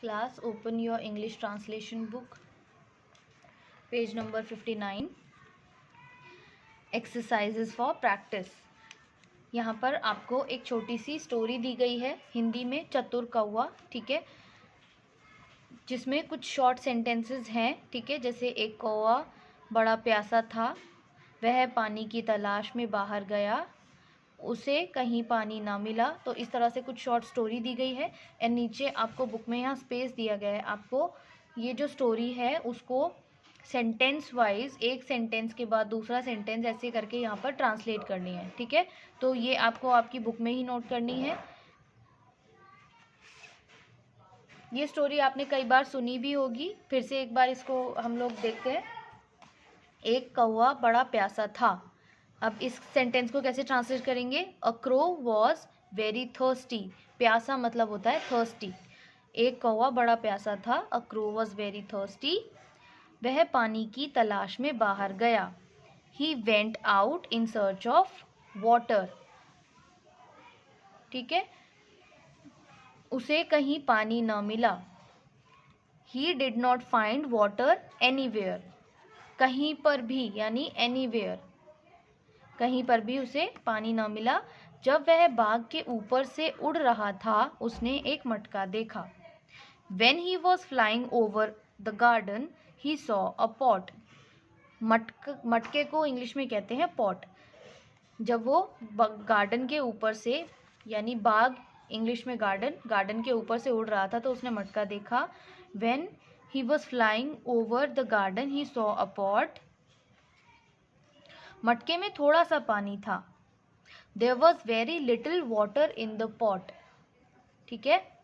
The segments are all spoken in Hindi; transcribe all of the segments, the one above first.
Class, open your English translation book, page number 59. Exercises for practice. यहाँ पर आपको एक छोटी सी स्टोरी दी गई है हिंदी में, चतुर कौवा, ठीक है, जिसमें कुछ शॉर्ट सेंटेंसेस हैं, ठीक है। जैसे एक कौवा बड़ा प्यासा था, वह पानी की तलाश में बाहर गया, उसे कहीं पानी ना मिला। तो इस तरह से कुछ शॉर्ट स्टोरी दी गई है। एंड नीचे आपको बुक में यहाँ स्पेस दिया गया है, आपको ये जो स्टोरी है उसको सेंटेंस वाइज, एक सेंटेंस के बाद दूसरा सेंटेंस ऐसे करके यहाँ पर ट्रांसलेट करनी है, ठीक है। तो ये आपको आपकी बुक में ही नोट करनी है। ये स्टोरी आपने कई बार सुनी भी होगी, फिर से एक बार इसको हम लोग देखते हैं। एक कौवा बड़ा प्यासा था। अब इस सेंटेंस को कैसे ट्रांसलेट करेंगे? A crow was very thirsty. प्यासा मतलब होता है थर्स्टी। एक कौवा बड़ा प्यासा था। A crow was very thirsty. वह पानी की तलाश में बाहर गया। He went out in search of water. ठीक है, उसे कहीं पानी न मिला। He did not find water anywhere. कहीं पर भी यानी एनीवेयर, कहीं पर भी उसे पानी न मिला। जब वह बाग के ऊपर से उड़ रहा था, उसने एक मटका देखा। When he was flying over the garden, he saw a pot. मटके को इंग्लिश में कहते हैं पॉट। जब वो गार्डन के ऊपर से, यानी बाग इंग्लिश में गार्डन, गार्डन के ऊपर से उड़ रहा था तो उसने मटका देखा। When he was flying over the garden, he saw a pot. मटके में थोड़ा सा पानी था। There was very little water in the pot. ठीक है,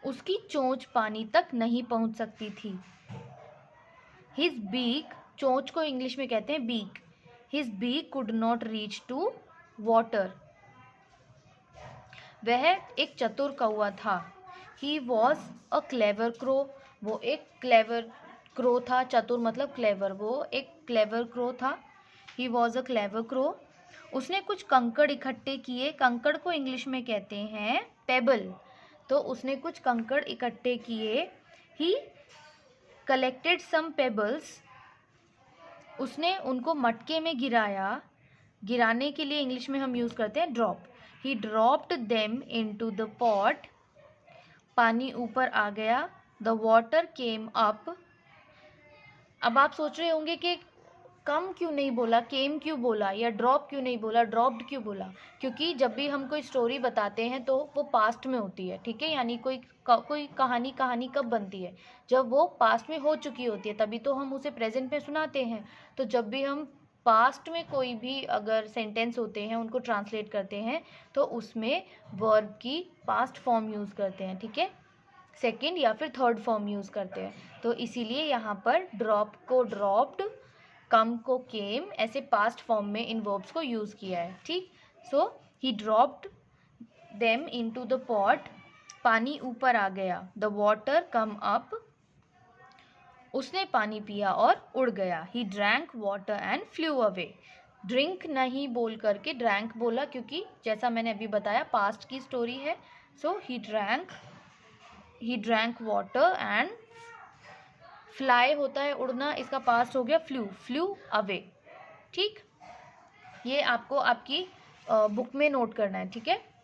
उसकी चोंच पानी तक नहीं पहुंच सकती थी। His beak, चोंच को इंग्लिश में कहते हैं beak. His beak could not reach to water. वह एक चतुर कौवा था। He was a clever crow. वो एक clever crow था। चतुर मतलब clever, वो एक clever crow था। He was a clever crow. उसने कुछ कंकड़ इकट्ठे किए। कंकड़ को इंग्लिश में कहते हैं पेबल। तो उसने कुछ कंकड़ इकट्ठे किए। He collected some pebbles. उसने उनको मटके में गिराया। गिराने के लिए इंग्लिश में हम यूज़ करते हैं drop. He dropped them into the pot. पानी ऊपर आ गया। The water came up. अब आप सोच रहे होंगे कि कम क्यों नहीं बोला, केम क्यों बोला, या ड्रॉप क्यों नहीं बोला, ड्रॉप्ड क्यों बोला? क्योंकि जब भी हम कोई स्टोरी बताते हैं तो वो पास्ट में होती है, ठीक है। यानी कोई कहानी कब बनती है? जब वो पास्ट में हो चुकी होती है, तभी तो हम उसे प्रेजेंट में सुनाते हैं। तो जब भी हम पास्ट में कोई भी अगर सेंटेंस होते हैं उनको ट्रांसलेट करते हैं तो उसमें वर्ब की पास्ट फॉर्म यूज़ करते हैं, ठीक है, सेकेंड या फिर थर्ड फॉर्म यूज़ करते हैं। तो इसीलिए यहाँ पर ड्रॉप को ड्रॉप्ड, कम को केम, ऐसे पास्ट फॉर्म में इन वर्ब्स को यूज़ किया है, ठीक। So he dropped them into the pot. पानी ऊपर आ गया. The water come up. उसने पानी पिया और उड़ गया. He drank water and flew away. Drink नहीं बोल करके ड्रैंक बोला, क्योंकि जैसा मैंने अभी बताया पास्ट की स्टोरी है. So he drank water and fly होता है उड़ना, इसका पास्ट हो गया फ्लू अवे, ठीक। ये आपको आपकी बुक में नोट करना है, ठीक है।